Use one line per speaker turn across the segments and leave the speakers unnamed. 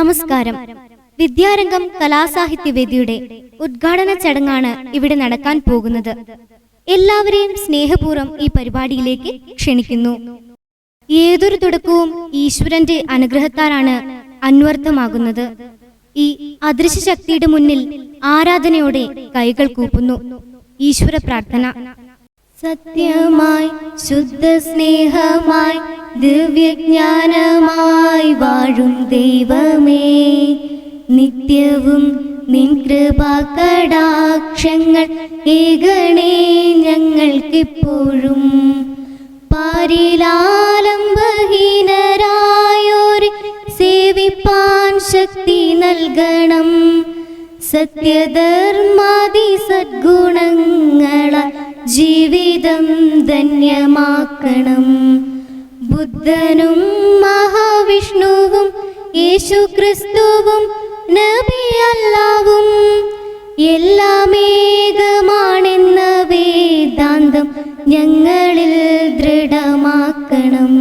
നമസ്കാരം. വിദ്യാരംഗം കലാസാഹിത്യവേദിയുടെ ഉദ്ഘാടന ചടങ്ങാണ് ഇവിടെ നടക്കാൻ പോകുന്നത്. എല്ലാവരെയും സ്നേഹപൂർവ്വം ഈ പരിപാടിയിലേക്ക് ക്ഷണിക്കുന്നു. ഏതൊരു തുടക്കവും ഈശ്വരന്റെ അനുഗ്രഹത്താലാണ് അന്വർത്ഥമാകുന്നത്. ഈ അദൃശ്യ ശക്തിയുടെ മുന്നിൽ ആരാധനയോടെ കൈകൾ കൂപ്പുന്നു. ഈശ്വര പ്രാർത്ഥന. സത്യമായി ശുദ്ധ സ്നേഹമായി ദിവ്യജ്ഞാനമായി വാഴും ദൈവമേ, നിത്യവും നിൻ കൃപാകടാക്ഷങ്ങൾ ഏകണേ ഞങ്ങൾക്കിപ്പോഴും. പാരിലാലംബഹീനരായോരെ സേവിപ്പാൻ ശക്തി നൽകണം. സത്യധർമാദി സദ്ഗുണങ്ങളാൽ ജീവിതം ധന്യമാക്കണം. ബുദ്ധനും മഹാവിഷ്ണുവും യേശുക്രിസ്തുവും നബി അല്ലാഹുവും എല്ലാം ഏകമാണെന്ന വേദാന്തം ഞങ്ങളിൽ ദൃഢമാക്കണം.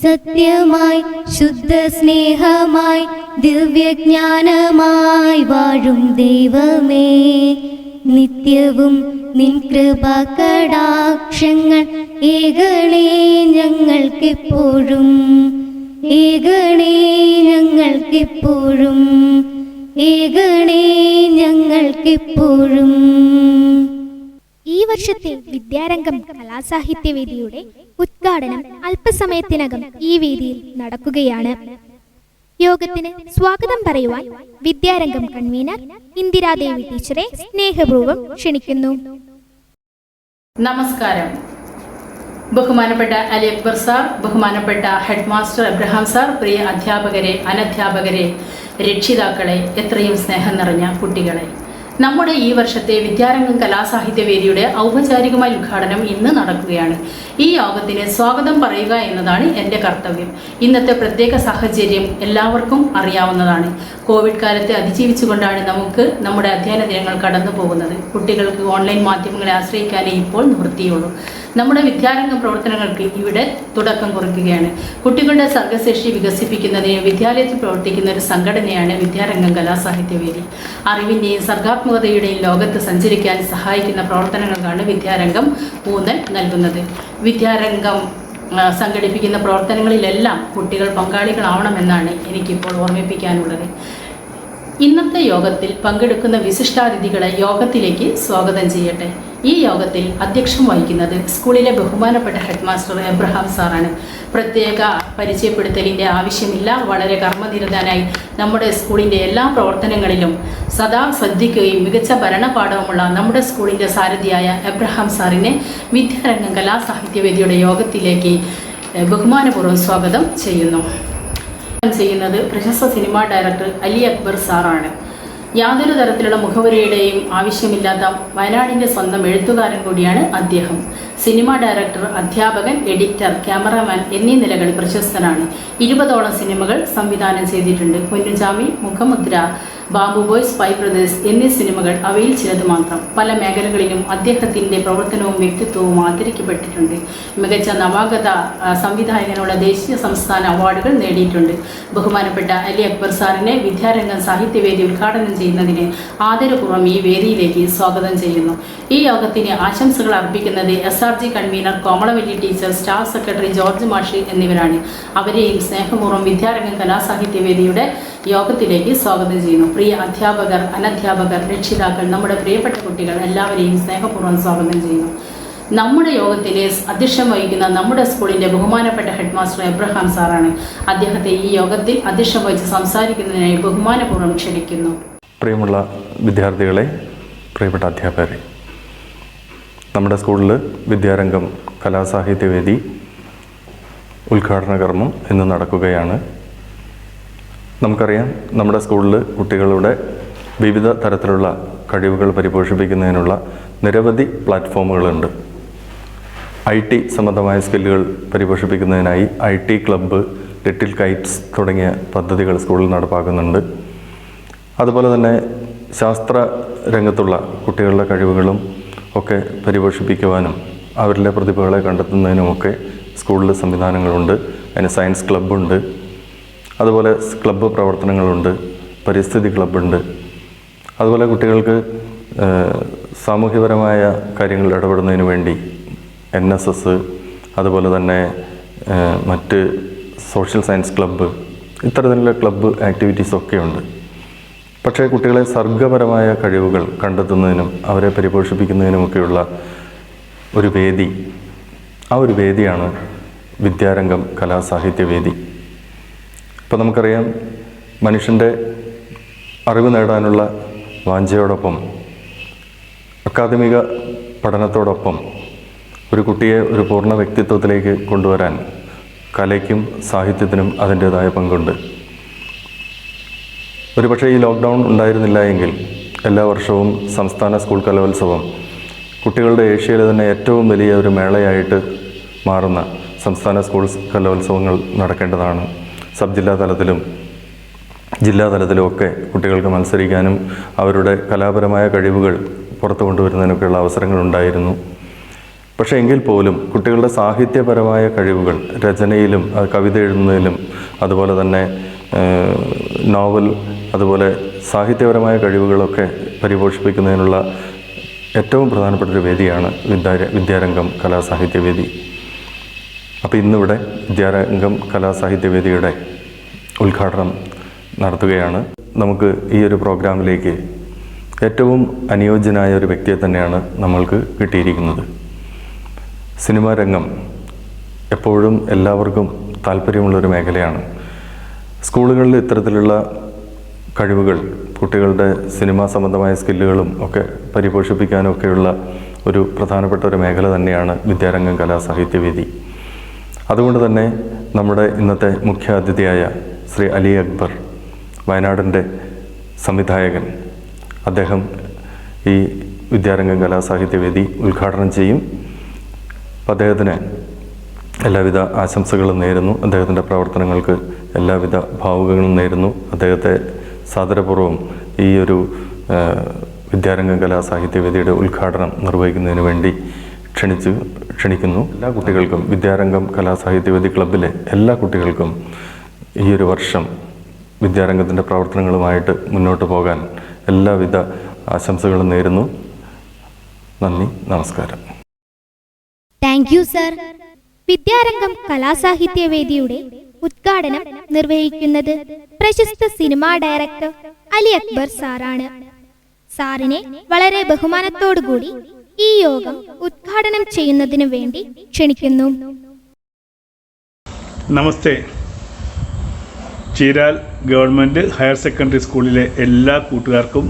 സത്യമായി ശുദ്ധ സ്നേഹമായി ദിവ്യജ്ഞാനമായി വാഴും ദൈവമേ, നിത്യവും നിൻ കൃപാകടാക്ഷങ്ങൾ ഏകണേ ഞങ്ങൾക്കിപ്പോഴും. ഏകണേ ഞങ്ങൾക്കിപ്പോഴും. ഏകണേ ഞങ്ങൾക്കിപ്പോഴും.
ഈ വർഷത്തെ വിദ്യാരംഗം കലാസാഹിത്യവേദിയുടെ ഉദ്ഘാടനം അല്പസമയത്തിനകം ഈ വേദിയിൽ നടക്കുകയാണ്. യോഗത്തിന് സ്വാഗതം പറയുവാൻ വിദ്യാരംഗം കൺവീനർ ഇന്ദിരാദേവി ടീച്ചറെ സ്നേഹപൂർവ്വം ക്ഷണിക്കുന്നു.
നമസ്കാരം. ബഹുമാനപ്പെട്ട അലി അക്ബർ സാർ, ബഹുമാനപ്പെട്ട ഹെഡ് മാസ്റ്റർ എബ്രഹാം സാർ, പ്രിയ അധ്യാപകരെ, അനധ്യാപകരെ, രക്ഷിതാക്കളെ, എത്രയും സ്നേഹം നിറഞ്ഞ കുട്ടികളെ, നമ്മുടെ ഈ വർഷത്തെ വിദ്യാരംഗം കലാസാഹിത്യവേദിയുടെ ഔപചാരികമായ ഉദ്ഘാടനം ഇന്ന് നടക്കുകയാണ്. ഈ യോഗത്തിന് സ്വാഗതം പറയുക എന്നതാണ് എൻ്റെ കർത്തവ്യം. ഇന്നത്തെ പ്രത്യേക സാഹചര്യം എല്ലാവർക്കും അറിയാവുന്നതാണ്. കോവിഡ് കാലത്തെ അതിജീവിച്ചുകൊണ്ടാണ് നമുക്ക് നമ്മുടെ അധ്യയന ദിനങ്ങൾ കടന്നു പോകുന്നത്. കുട്ടികൾക്ക് ഓൺലൈൻ മാധ്യമങ്ങളെ ആശ്രയിക്കാനേ ഇപ്പോൾ നിവൃത്തിയുള്ളൂ. നമ്മുടെ വിദ്യാരംഗം പ്രവർത്തനങ്ങൾക്ക് ഇവിടെ തുടക്കം കുറിക്കുകയാണ്. കുട്ടികളുടെ സർഗശേഷി വികസിപ്പിക്കുന്നതിന് വിദ്യാലയത്തിൽ പ്രവർത്തിക്കുന്ന ഒരു സംഘടനയാണ് വിദ്യാരംഗം കലാസാഹിത്യവേദി. അറിവിൻ്റെയും സർഗാത്മകതയുടെയും ലോകത്ത് സഞ്ചരിക്കാൻ സഹായിക്കുന്ന പ്രവർത്തനങ്ങൾക്കാണ് വിദ്യാരംഗം ഊന്നൽ നൽകുന്നത്. വിദ്യാരംഗം സംഘടിപ്പിക്കുന്ന പ്രവർത്തനങ്ങളിലെല്ലാം കുട്ടികൾ പങ്കാളികളാവണമെന്നാണ് എനിക്കിപ്പോൾ ഓർമ്മിപ്പിക്കാനുള്ളത്. ഇന്നത്തെ യോഗത്തിൽ പങ്കെടുക്കുന്ന വിശിഷ്ടാതിഥികളെ യോഗത്തിലേക്ക് സ്വാഗതം ചെയ്യട്ടെ. ഈ യോഗത്തിൽ അധ്യക്ഷം വഹിക്കുന്നത് സ്കൂളിലെ ബഹുമാനപ്പെട്ട ഹെഡ് മാസ്റ്റർ എബ്രഹാം സാറാണ്. പ്രത്യേക പരിചയപ്പെടുത്തലിൻ്റെ ആവശ്യമില്ല. വളരെ കർമ്മനിരതനായി നമ്മുടെ സ്കൂളിൻ്റെ എല്ലാ പ്രവർത്തനങ്ങളിലും സദാ ശ്രദ്ധിക്കുകയും മികച്ച ഭരണപാഠവുമുള്ള നമ്മുടെ സ്കൂളിൻ്റെ സാരഥിയായ എബ്രഹാം സാറിനെ വിദ്യാരംഗം കലാസാഹിത്യവേദിയുടെ യോഗത്തിലേക്ക് ബഹുമാനപൂർവ്വം സ്വാഗതം ചെയ്യുന്നു. ചെയ്യുന്നത് പ്രശസ്ത സിനിമാ ഡയറക്ടർ അലി അക്ബർ സാറാണ്. യാതൊരു തരത്തിലുള്ള മുഖവരിയുടെയും ആവശ്യമില്ലാത്ത വയനാടിൻ്റെ സ്വന്തം എഴുത്തുകാരൻ കൂടിയാണ് അദ്ദേഹം. സിനിമാ ഡയറക്ടർ, അധ്യാപകൻ, എഡിറ്റർ, ക്യാമറാമാൻ എന്നീ നിലകളിൽ പ്രശസ്തനാണ്. 20ഓളം സിനിമകൾ സംവിധാനം ചെയ്തിട്ടുണ്ട്. പൊന്നുചാമി, മുഖമുദ്ര, ബാബു ബോയ്, സ്പൈ ബ്രദേഴ്സ് എന്നീ സിനിമകൾ അവയിൽ ചിലത് മാത്രം. പല മേഖലകളിലും അദ്ദേഹത്തിൻ്റെ പ്രവർത്തനവും വ്യക്തിത്വവും ആദരിക്കപ്പെട്ടിട്ടുണ്ട്. മികച്ച നവാഗത സംവിധായകനുള്ള ദേശീയ സംസ്ഥാന അവാർഡുകൾ നേടിയിട്ടുണ്ട്. ബഹുമാനപ്പെട്ട അലി അക്ബർ സാറിനെ വിദ്യാരംഗം സാഹിത്യവേദി ഉദ്ഘാടനം ചെയ്യുന്നതിന് ആദരപൂർവ്വം ഈ വേദിയിലേക്ക് സ്വാഗതം ചെയ്യുന്നു. ഈ യോഗത്തിന് ആശംസകൾ അർപ്പിക്കുന്നത് SRG convener Komalavalli teacher, staff secretary George മാഷി എന്നിവരാണ്. അവരെയും സ്നേഹപൂർവ്വം വിദ്യാരംഗം കലാസാഹിത്യവേദിയുടെ യോഗത്തിലേക്ക് സ്വാഗതം ചെയ്യുന്നു. പ്രിയ അധ്യാപകർ, അനധ്യാപകർ, രക്ഷിതാക്കൾ, നമ്മുടെ പ്രിയപ്പെട്ട കുട്ടികൾ എല്ലാവരെയും സ്നേഹപൂർവ്വം സ്വാഗതം ചെയ്യുന്നു. നമ്മുടെ യോഗത്തിൽ അധ്യക്ഷം വഹിക്കുന്ന നമ്മുടെ സ്കൂളിൻ്റെ ബഹുമാനപ്പെട്ട ഹെഡ് മാസ്റ്റർ എബ്രഹാം സാറാണ്. അദ്ദേഹത്തെ ഈ യോഗത്തിൽ അധ്യക്ഷം വഹിച്ച് സംസാരിക്കുന്നതിനായി ബഹുമാനപൂർവ്വം ക്ഷണിക്കുന്നു.
പ്രിയമുള്ള വിദ്യാർത്ഥികളെ, പ്രിയപ്പെട്ട അധ്യാപകരെ, നമ്മുടെ സ്കൂളിൽ വിദ്യാരംഗം കലാസാഹിത്യവേദി ഉദ്ഘാടന കർമ്മം ഇന്ന് നടക്കുകയാണ്. നമുക്കറിയാം, നമ്മുടെ സ്കൂളിൽ കുട്ടികളുടെ വിവിധ തരത്തിലുള്ള കഴിവുകൾ പരിപോഷിപ്പിക്കുന്നതിനുള്ള നിരവധി പ്ലാറ്റ്ഫോമുകളുണ്ട്. IT സംബന്ധമായ സ്കില്ലുകൾ പരിപോഷിപ്പിക്കുന്നതിനായി IT ക്ലബ്ബ്, ലിറ്റിൽ കൈറ്റ്സ് തുടങ്ങിയ പദ്ധതികൾ സ്കൂളിൽ നടപ്പാക്കുന്നുണ്ട്. അതുപോലെ തന്നെ ശാസ്ത്ര രംഗത്തുള്ള കുട്ടികളുടെ കഴിവുകളും ഒക്കെ പരിപോഷിപ്പിക്കുവാനും അവരിലെ പ്രതിഭകളെ കണ്ടെത്തുന്നതിനുമൊക്കെ സ്കൂളിൽ സംവിധാനങ്ങളുണ്ട്. അതിന് സയൻസ് ക്ലബ്ബുണ്ട്. അതുപോലെ ക്ലബ്ബ് പ്രവർത്തനങ്ങളുണ്ട്, പരിസ്ഥിതി ക്ലബ്ബുണ്ട്. അതുപോലെ കുട്ടികൾക്ക് സാമൂഹ്യപരമായ കാര്യങ്ങളിൽ ഇടപെടുന്നതിന് വേണ്ടി NSS, അതുപോലെ തന്നെ മറ്റ് സോഷ്യൽ സയൻസ് ക്ലബ്ബ്, ഇത്തരത്തിലുള്ള ക്ലബ്ബ് ആക്ടിവിറ്റീസൊക്കെ ഉണ്ട്. പക്ഷേ കുട്ടികളെ സർഗപരമായ കഴിവുകൾ കണ്ടെത്തുന്നതിനും അവരെ പരിപോഷിപ്പിക്കുന്നതിനുമൊക്കെയുള്ള ഒരു വേദി, ആ ഒരു വേദിയാണ് വിദ്യാരംഗം കലാസാഹിത്യവേദി. ഇപ്പോൾ നമുക്കറിയാം, മനുഷ്യൻ്റെ അറിവ് നേടാനുള്ള വാഞ്ചയോടൊപ്പം അക്കാദമിക പഠനത്തോടൊപ്പം ഒരു കുട്ടിയെ ഒരു പൂർണ്ണ വ്യക്തിത്വത്തിലേക്ക് കൊണ്ടുവരാൻ കലയ്ക്കും സാഹിത്യത്തിനും അതിൻ്റേതായ പങ്കുണ്ട്. ഒരുപക്ഷെ ഈ ലോക്ക്ഡൗൺ ഉണ്ടായിരുന്നില്ല എങ്കിൽ എല്ലാ വർഷവും സംസ്ഥാന സ്കൂൾ കലോത്സവം കുട്ടികളുടെ ഏഷ്യയിലെ തന്നെ ഏറ്റവും വലിയ ഒരു മേളയായിട്ട് മാറുന്ന സംസ്ഥാന സ്കൂൾ കലോത്സവങ്ങൾ നടക്കേണ്ടതാണ്. സബ് ജില്ലാ തലത്തിലും ജില്ലാ തലത്തിലുമൊക്കെ കുട്ടികൾക്ക് മത്സരിക്കാനും അവരുടെ കലാപരമായ കഴിവുകൾ പുറത്തു കൊണ്ടുവരുന്നതിനൊക്കെയുള്ള അവസരങ്ങളുണ്ടായിരുന്നു. പക്ഷേ എങ്കിൽ പോലും കുട്ടികളുടെ സാഹിത്യപരമായ കഴിവുകൾ, രചനയിലും കവിത എഴുതുന്നതിലും അതുപോലെ തന്നെ നോവൽ, അതുപോലെ സാഹിത്യപരമായ കഴിവുകളൊക്കെ പരിപോഷിപ്പിക്കുന്നതിനുള്ള ഏറ്റവും പ്രധാനപ്പെട്ട ഒരു വേദിയാണ് വിദ്യാരംഗം കലാസാഹിത്യവേദി. അപ്പോൾ ഇന്നിവിടെ വിദ്യാരംഗം കലാസാഹിത്യവേദിയുടെ ഉദ്ഘാടനം നടത്തുകയാണ്. നമുക്ക് ഈ ഒരു പ്രോഗ്രാമിലേക്ക് ഏറ്റവും അനുയോജ്യനായ ഒരു വ്യക്തിയെ തന്നെയാണ് നമ്മൾക്ക് കിട്ടിയിരിക്കുന്നത്. സിനിമാ രംഗം എപ്പോഴും എല്ലാവർക്കും താല്പര്യമുള്ളൊരു മേഖലയാണ്. സ്കൂളുകളിൽ ഇത്തരത്തിലുള്ള കഴിവുകൾ, കുട്ടികളുടെ സിനിമാ സംബന്ധമായ സ്കില്ലുകളും ഒക്കെ പരിപോഷിപ്പിക്കാനൊക്കെയുള്ള ഒരു പ്രധാനപ്പെട്ട ഒരു മേഖല തന്നെയാണ് വിദ്യാരംഗം കലാസാഹിത്യവേദി. അതുകൊണ്ട് തന്നെ നമ്മുടെ ഇന്നത്തെ മുഖ്യ അതിഥിയായ ശ്രീ അലി അക്ബർ, വയനാടിൻ്റെ സംവിധായകൻ, അദ്ദേഹം ഈ വിദ്യാരംഗം കലാസാഹിത്യവേദി ഉദ്ഘാടനം ചെയ്യും. അദ്ദേഹത്തിന് എല്ലാവിധ ആശംസകളും നേരുന്നു. അദ്ദേഹത്തിൻ്റെ പ്രവർത്തനങ്ങൾക്ക് എല്ലാവിധ ഭാവുകങ്ങളും നേരുന്നു. അദ്ദേഹത്തെ സാദരപൂർവ്വം ഈ ഒരു വിദ്യാരംഗം കലാസാഹിത്യവേദിയുടെ ഉദ്ഘാടനം നിർവഹിക്കുന്നതിന് വേണ്ടി ക്ഷണിക്കുന്നു. എല്ലാ കുട്ടികൾക്കും, വിദ്യാരംഗം കലാസാഹിത്യവേദി ക്ലബ്ബിലെ എല്ലാ കുട്ടികൾക്കും ഈ ഒരു വർഷം വിദ്യാരംഗത്തിൻ്റെ പ്രവർത്തനങ്ങളുമായിട്ട് മുന്നോട്ട് പോകാൻ എല്ലാവിധ ആശംസകളും നേരുന്നു. നന്ദി, നമസ്കാരം.
Thank you sir.
വിദ്യാരംഗം കലാസാഹിത്യവേദിയുടെ ഉദ്ഘാടനം നിർവഹിക്കുന്നത് പ്രശസ്ത സിനിമാ ഡയറക്ടർ അലി അക്ബർ സാറാണ്. സാറിനെ വളരെ ബഹുമാനത്തോടുകൂടി ഈ യോഗം ഉദ്ഘാടനം ചെയ്യുന്നതിന് വേണ്ടി ക്ഷണിക്കുന്നു.
നമസ്തേ. ചീരാൽ ഗവൺമെൻറ് ഹയർ സെക്കൻഡറി സ്കൂളിലെ എല്ലാ കൂട്ടുകാർക്കും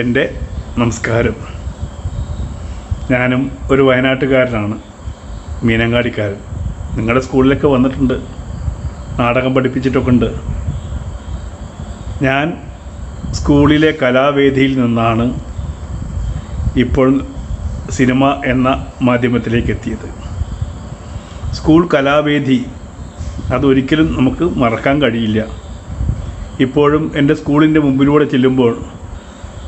എൻ്റെ നമസ്കാരം. ഞാനും ഒരു വയനാട്ടുകാരനാണ്, മീനങ്ങാടിക്കാരൻ. നിങ്ങളുടെ സ്കൂളിലൊക്കെ വന്നിട്ടുണ്ട്, നാടകം പഠിപ്പിച്ചിട്ടൊക്കെ ഉണ്ട്. ഞാൻ സ്കൂളിലെ കലാവേദിയിൽ നിന്നാണ് ഇപ്പോൾ സിനിമ എന്ന മാധ്യമത്തിലേക്ക് എത്തിയത്. സ്കൂൾ കലാവേദി അതൊരിക്കലും നമുക്ക് മറക്കാൻ കഴിയില്ല. ഇപ്പോഴും എൻ്റെ സ്കൂളിൻ്റെ മുമ്പിലൂടെ ചെല്ലുമ്പോൾ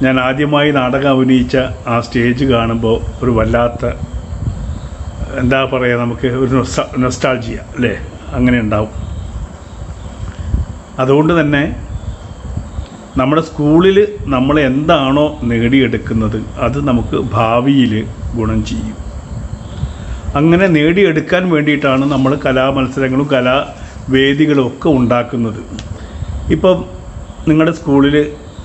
ഞാൻ ആദ്യമായി നാടകം അഭിനയിച്ച ആ സ്റ്റേജ് കാണുമ്പോൾ ഒരു വല്ലാത്ത, എന്താ പറയുക, നമുക്ക് ഒരു നൊസ്റ്റാൾജിയ അല്ലേ, അങ്ങനെ ഉണ്ടാവും. അതുകൊണ്ട് തന്നെ നമ്മുടെ സ്കൂളിൽ നമ്മൾ എന്താണോ നേടിയെടുക്കുന്നത് അത് നമുക്ക് ഭാവിയിൽ ഗുണം ചെയ്യും. അങ്ങനെ നേടിയെടുക്കാൻ വേണ്ടിയിട്ടാണ് നമ്മൾ കലാമത്സരങ്ങളും കലാവേദികളും ഒക്കെ ഉണ്ടാക്കുന്നത്. ഇപ്പം നിങ്ങളുടെ സ്കൂളിൽ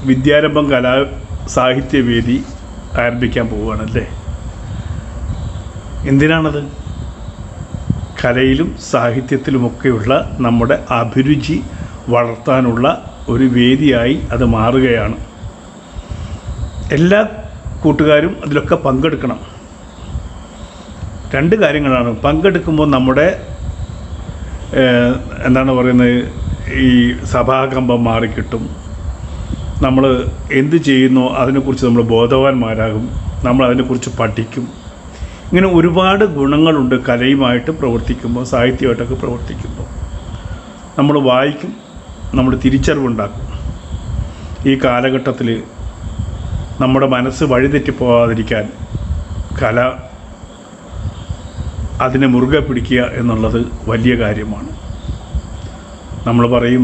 വിദ്യാരംഭം കലാസാഹിത്യവേദി ആരംഭിക്കാൻ പോവുകയാണല്ലേ. എന്തിനാണത്? കലയിലും സാഹിത്യത്തിലുമൊക്കെയുള്ള നമ്മുടെ അഭിരുചി വളർത്താനുള്ള ഒരു വേദിയായി അത് മാറുകയാണ്. എല്ലാ കൂട്ടുകാരും അതിലൊക്കെ പങ്കെടുക്കണം. രണ്ട് കാര്യങ്ങളാണ്. പങ്കെടുക്കുമ്പോൾ നമ്മുടെ എന്താണ് പറയുന്നത്, ഈ സഭാകമ്പം മാറിക്കിട്ടും. നമ്മൾ എന്ത് ചെയ്യുന്നോ അതിനെക്കുറിച്ച് നമ്മൾ ബോധവാന്മാരാകും. നമ്മൾ അതിനെക്കുറിച്ച് പഠിക്കും. ഇങ്ങനെ ഒരുപാട് ഗുണങ്ങളുണ്ട് കലയുമായിട്ട് പ്രവർത്തിക്കുമ്പോൾ, സാഹിത്യമായിട്ടൊക്കെ പ്രവർത്തിക്കുമ്പോൾ. നമ്മൾ വായിക്കും, നമ്മൾ തിരിച്ചറിവുണ്ടാക്കും. ഈ കാലഘട്ടത്തിൽ നമ്മുടെ മനസ്സ് വഴിതെറ്റിപ്പോകാതിരിക്കാൻ കല, അതിനെ മുറുകെ പിടിക്കുക എന്നുള്ളത് വലിയ കാര്യമാണ്. നമ്മൾ പറയും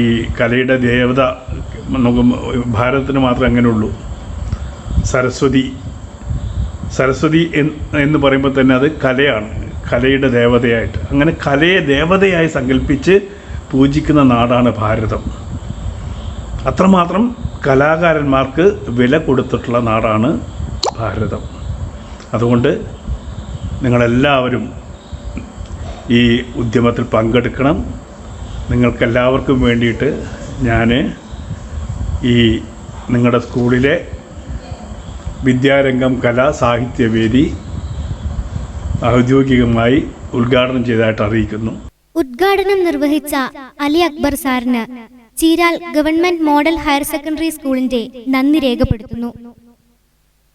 ഈ കലയുടെ ദേവത നമുക്ക് ഭാരതത്തിന് മാത്രമേ അങ്ങനെയുള്ളൂ. സരസ്വതി എന്ന് പറയുമ്പോൾ തന്നെ അത് കലയാണ്, കലയുടെ ദേവതയായിട്ട്. അങ്ങനെ കലയെ ദേവതയായി സങ്കല്പിച്ച് പൂജിക്കുന്ന നാടാണ് ഭാരതം. അത്രമാത്രം കലാകാരന്മാർക്ക് വില കൊടുത്തിട്ടുള്ള നാടാണ് ഭാരതം. അതുകൊണ്ട് നിങ്ങളെല്ലാവരും ഈ ഉദ്യമത്തിൽ പങ്കെടുക്കണം. നിങ്ങൾക്കെല്ലാവർക്കും വേണ്ടിയിട്ട് ഞാൻ ഈ നിങ്ങളുടെ സ്കൂളിലെ വിദ്യാരംഗം കലാ സാഹിത്യവേദി ഔദ്യോഗികമായി ഉദ്ഘാടനം ചെയ്തതായിട്ട് അറിയിക്കുന്നു.
ഉദ്ഘാടനം നിർവഹിച്ച അലി അക്ബർ സാറിന് Cheeral government model higher secondary സ്കൂളിന്റെ നന്ദി രേഖപ്പെടുത്തുന്നു.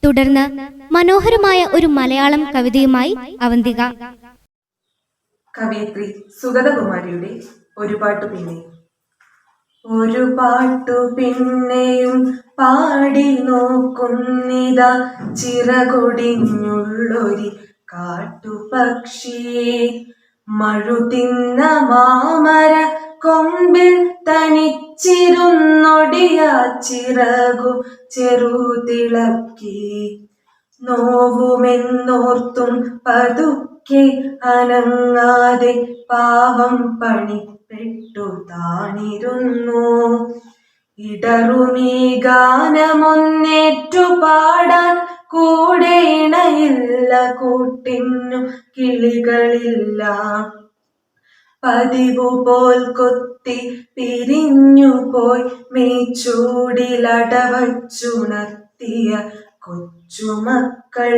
തുടർന്ന് മനോഹരമായ ഒരു മലയാളം കവിതയുമായി അവന്തിക.
കവയിത്രി സുഗതകുമാരിയുടെ ഒരു പാട്ടു പിന്നെ. ഒരു പാട്ടു പിന്നെയും പാടി നോക്കുന്നിതാ ചിറകൊടിഞ്ഞുള്ളൊരി കാട്ടുപക്ഷി. മഴുതിന്ന മാമര കൊമ്പിൽ തനിച്ചിരുന്നൊടിയ ചിറകു ചെറുതിളക്കി. നോവുമെന്നോർത്തും പതുക്കെ അനങ്ങാതെ പാവം പണിപ്പെട്ടു താണിരുന്നു. ഇടറുമീ ഗാനമൊന്നേറ്റു പാടാൻ കൂടെ ഇണയില്ല, കൂട്ടിന്നു കിളികളില്ല. പതിവു പോൽ കൊത്തി പിരിഞ്ഞു പോയി മേച്ചൂടിലടവച്ചുണർത്തിയ കൊച്ചുമക്കൾ.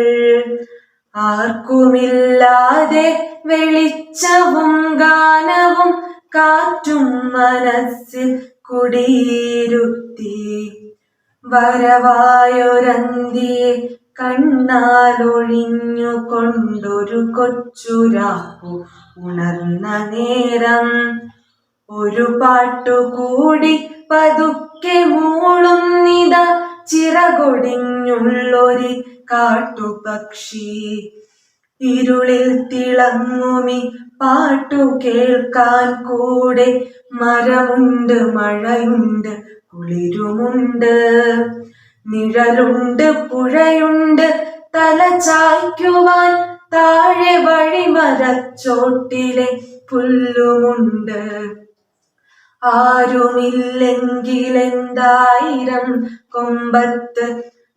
ആർക്കുമില്ലാതെ വെളിച്ചവും ഗാനവും കാറ്റും മനസ്സിൽ കുടിയിരുത്തി. വരവായൊരന്തിയെ കണ്ണാലൊഴിഞ്ഞു കൊണ്ടൊരു കൊച്ചുരാപ്പു ഉണർന്ന നേരം. ഒരു പാട്ടുകൂടി പതുക്കെ മൂളുന്നിതാ ചിറകൊടിഞ്ഞുള്ളൊരി കാട്ടുപക്ഷി. ഇരുളിൽ തിളങ്ങുമി പാട്ടു കേൾക്കാൻ കൂടെ മരമുണ്ട്, മഴയുണ്ട്, കുളിരുമുണ്ട്. നിഴലുണ്ട്, പുഴയുണ്ട്, തല ചായ്ക്കുവാൻ താഴെ വഴിമരച്ചോട്ടിലെ പുല്ലുമുണ്ട്. ആരുമില്ലെങ്കിലെന്തായിരം കൊമ്പത്ത്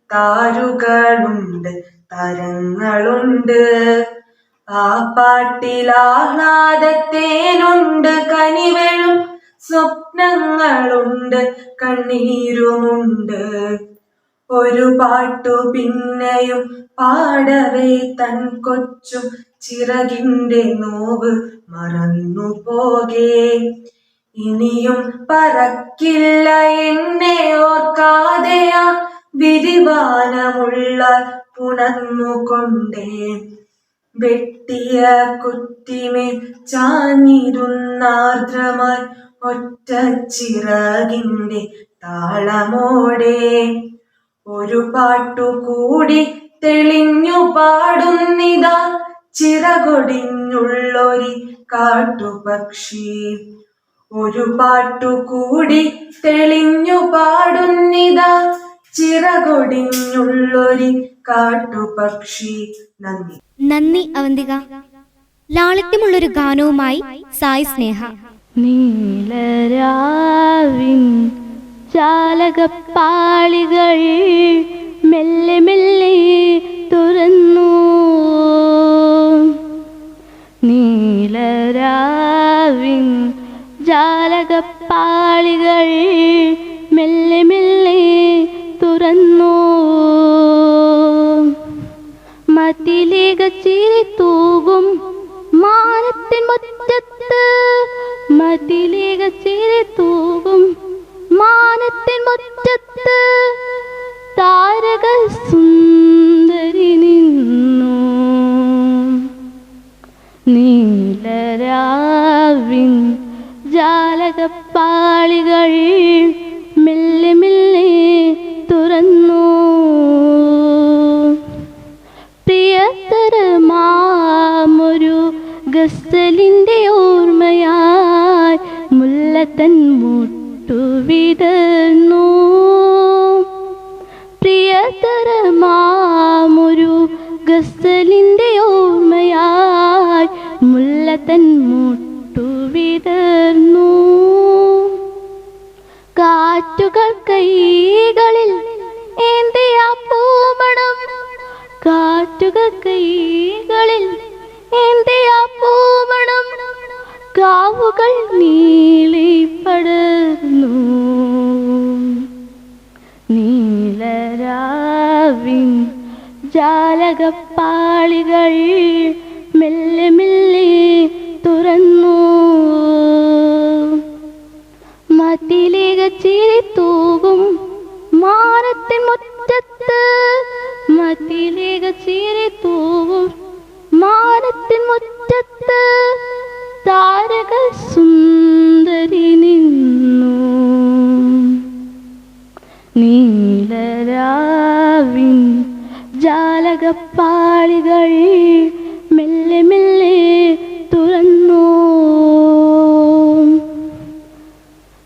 താരുകളുണ്ട്, തരങ്ങളുണ്ട്. ആ പാട്ടിലാഹ്ലാദത്തേനുണ്ട്, കനിവെഴും സ്വപ്നങ്ങളുണ്ട്, കണ്ണീരുമുണ്ട്. ഒരു പാട്ടു പിന്നെയും പാടവേ തൻ കൊച്ചു ചിറകിന്റെ നോവ് മറന്നു പോകേ. ഇനിയും പറക്കില്ല എന്നെ ഓർക്കാതെയാ വിരിവാനമുള്ള പുണർന്നുകൊണ്ടേ. വെട്ടിയ കുറ്റിമേൽ ചാഞ്ഞിരുന്നാർദ്രമായി ഒറ്റ ചിറകിന്റെ താളമോടെ. ഒരു പാട്ടുകൂടി തെളിഞ്ഞു പാടുന്നിതാ ചിറകൊടിഞ്ഞുള്ളൊരി കാട്ടുപക്ഷി. ഒരു പാട്ടുകൂടി തെളിഞ്ഞു പാടുന്നിതാ ചിറകൊടിഞ്ഞുള്ളൊരി കാട്ടുപക്ഷി. നന്ദി.
നന്ദി അവന്തിക. ലാളിത്യമുള്ളൊരു ഗാനവുമായി സായി സ്നേഹ.
നീലരാവിൻ ജാലകപ്പാളികൾ മെല്ലെ മെല്ലെ തുറന്നു. നീലരാവിൻ ജാലകപ്പാളികൾ മെല്ലെ മെല്ലെ തുറന്നു. മതിലേക ചിരി തൂകും മാനത്തിൻ മുറ്റത്ത്. മതിലേക ചിരി തൂകും മാനത്തിൻ മുറ്റത്ത്. താരക സുന്ദരി നിന്നു. നീലരാവിൻ ജാലകപ്പാളികൾ മെല്ലെ മെല്ലെ തുറന്നു. പ്രിയതരമാമൊരു ഗസലിൻ്റെ ഓർമ്മയായി മുല്ലത്തൻ മുട്ടുവിടർന്നു. പ്രിയതരമാമൊരു ഗസലിൻ്റെ ഓർമ്മയായി മുല്ലതൻ മുട്ടുവിടർന്നു. കാറ്റുകൾ കൈകളിൽ ഏന്തിയ പൂമണം, കാറ്റുകൾ കൈകളിൽ ഏന്തിയ പൂമണം, കാവുകൾ നീളി പടർന്നു. നീലരാവിൻ ജാലകപ്പാളികൾ മെല്ലെ മെല്ലെ തുറന്നു. മതിലേക ചിരി തൂകും മാനത്തിൻ മുറ്റത്ത്, മതിലേക ചിരി തൂകും മാനത്തിൻ മുറ്റത്ത്, താരകൾ സുന്ദരി നിന്നു. നീലരാവിൻ ജാലകപ്പാളികൾ മെല്ലെ മെല്ലെ തുറന്നു.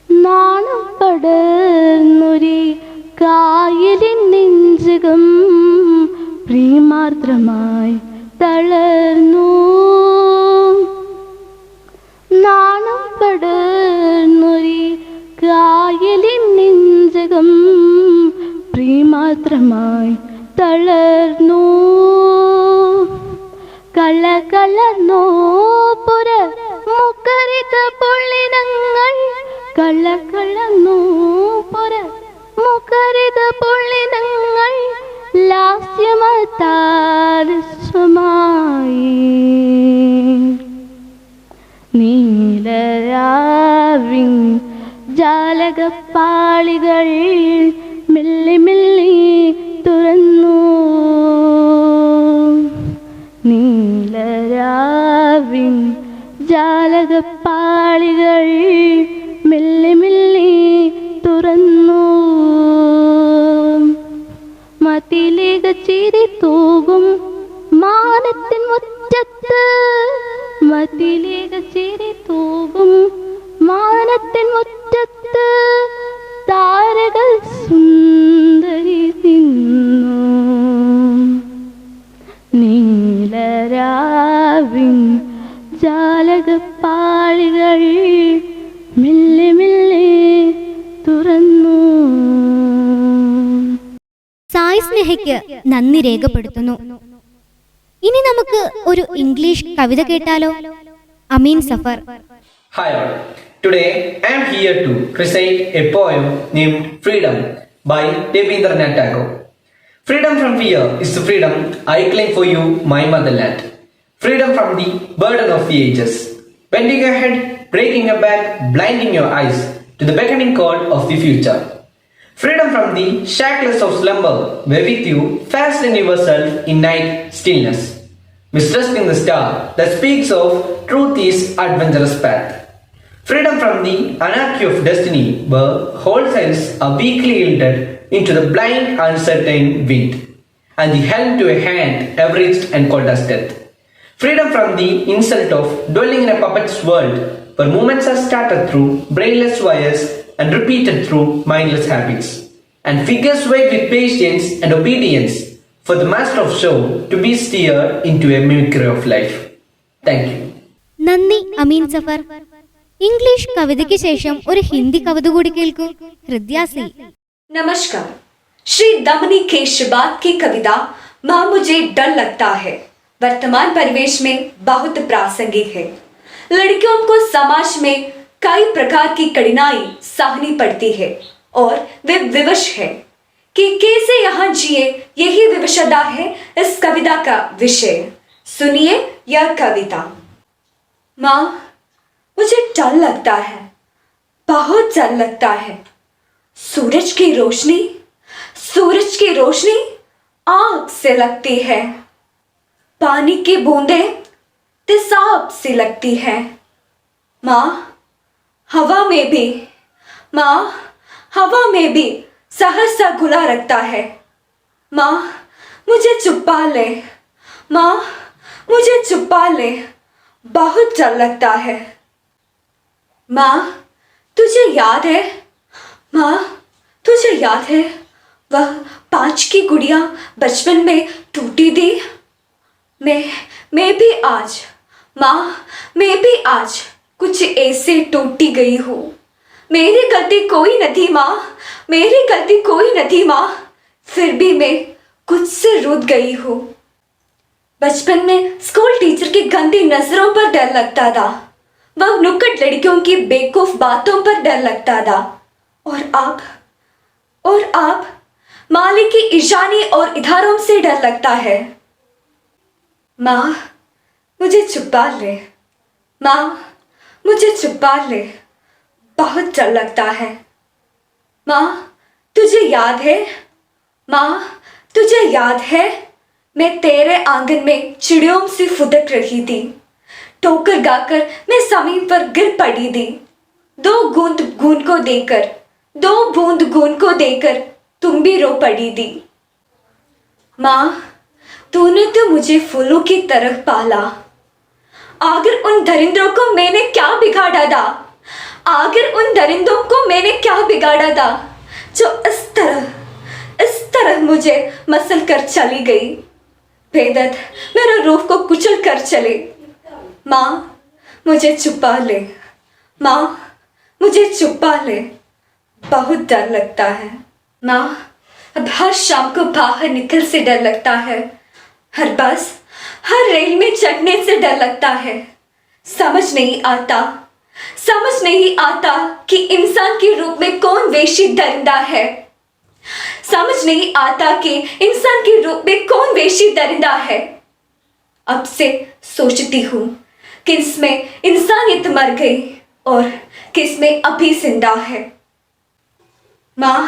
നാണം പടർന്നൊരി കായലിൻ നെഞ്ചകം പ്രിയമാർദ്രമായി തളർന്നു. നാണം പടർന്നൊരി കായലിൻ നെഞ്ചകം പ്രിയമാർദ്രമായി തളർന്നു. കളകളർന്നോ പുര മുഖരിത പുള്ളിനങ്ങൾ, കളകളർന്നോ പുര മുഖരിത പുള്ളിനങ്ങൾ, ലാസ്യമതാരസ്വമായി. നീലരാവിൻ ജാലകപ്പാളികൾ മെല്ലെ മെല്ലെ തുറന്നു. നീലരാവിൻ ജാലകപ്പാളികൾ മെല്ലെ മെല്ലെ തുറന്നു. മതിലേക ചിരി തൂകും മാനത്തിൻ മുറ്റത്ത്, മതിലേക ചിരി തൂകും മാനത്തിൻ മുറ്റത്ത്, താരകൾ സുന്ദരി നിന്നു. നീലരാവിൻ ജാലകപ്പാളികൾ മെല്ലെ മെല്ലെ തുറന്നു.
സായി സ്നേഹയ്ക്ക് നന്ദി രേഖപ്പെടുത്തുന്നു. ഇനി നമുക്ക് ഒരു ഇംഗ്ലീഷ് കവിത കേട്ടാലോ? അമീൻ Zafar.
Hi all. Today I am here to recite a poem named Freedom by Rabindranath Tagore. Freedom from fear is the freedom I claim for you, my motherland. Freedom from the burden of the ages. Bending your head, breaking your back, blinding your eyes to the beckoning call of the future. Freedom from the shackles of slumber, where with you fasten yourself in night stillness. Mistrusting the star that speaks of truth's adventurous path. Freedom from the anarchy of destiny, where whole sails are weakly yielded into the blind uncertain wind, and the helm to a hand averaged and cold as death. Freedom from the insult of dwelling in a puppet's world, where movements are started through brainless wires and repeated through mindless habits, and figures wait with patience and obedience for the master of show to be steered into a mimicry of life. Thank you.
നന്ദി അമീൻ Zafar. English കവിതയ്ക്ക് ശേഷം ഒരു ഹിന്ദി കവിത കൂടി കേൾക്കൂ. ഹൃദ്യാസി.
नमस्कार। श्री दमनी केशबात की कविता माँ मुझे डर लगता है वर्तमान परिवेश में बहुत प्रासंगिक है। लड़कियों को समाज में कई प्रकार की कठिनाई सहनी पड़ती है और वे विवश है कि कैसे यहाँ जिए, यही विवशता है इस कविता का विषय। सुनिए यह कविता। माँ मुझे डर लगता है, बहुत डर लगता है। सूरज की रोशनी आग से लगती है, पानी की बूंदें तेजाब सी लगती है। माँ हवा में भी सहसा घुला रखता है। माँ मुझे छुपा ले, माँ मुझे छुपा ले, बहुत डर लगता है। माँ तुझे याद है माँ, तुझे याद है वह 5 की गुड़िया बचपन में टूटी थी? मैं भी आज, माँ, मैं भी आज कुछ ऐसे टूटी गई हूँ। मेरी गलती कोई न थी माँ, मेरी गलती कोई न थी माँ, फिर भी मैं कुछ से रुठ गई हूँ। बचपन में स्कूल टीचर की गंदी नजरों पर डर लगता था, वह नुक्कड़ लड़कियों की बेवकूफ बातों पर डर लगता था। और अब मालिक की ईशानी और इधारों से डर लगता है। माँ, मुझे छुपा ले, माँ, मुझे छुपा ले, बहुत डर लगता है। माँ, तुझे याद है? माँ, तुझे याद है? मैं तेरे आंगन में चिड़ियों से फुदक रही थी, ठोकर गाकर मैं जमीन पर गिर पड़ी थी। 2 बूंद गुण को देकर तुम भी रो पड़ी थी। माँ, तूने तो मुझे फूलों की तरह पाला, आखिर उन दरिंदों को मैंने क्या बिगाड़ा था? आखिर उन दरिंदों को मैंने क्या बिगाड़ा था जो इस तरह मुझे मसल कर चली गई? बेदर्द मेरे रूह को कुचल कर चले। माँ, मुझे छुपा ले, माँ, मुझे छुपा ले, बहुत डर लगता है। माँ, अब हर शाम को बाहर निकल से डर लगता है, हर बस, हर रेल में चढ़ने से डर लगता है। समझ नहीं आता कि इंसान के रूप में कौन वेशी दरिंदा है। समझ नहीं आता कि इंसान के रूप में कौन वेशी दरिंदा है। अब से सोचती हूँ किस में इंसानियत मर गई और किस में अभी जिंदा है। माँ,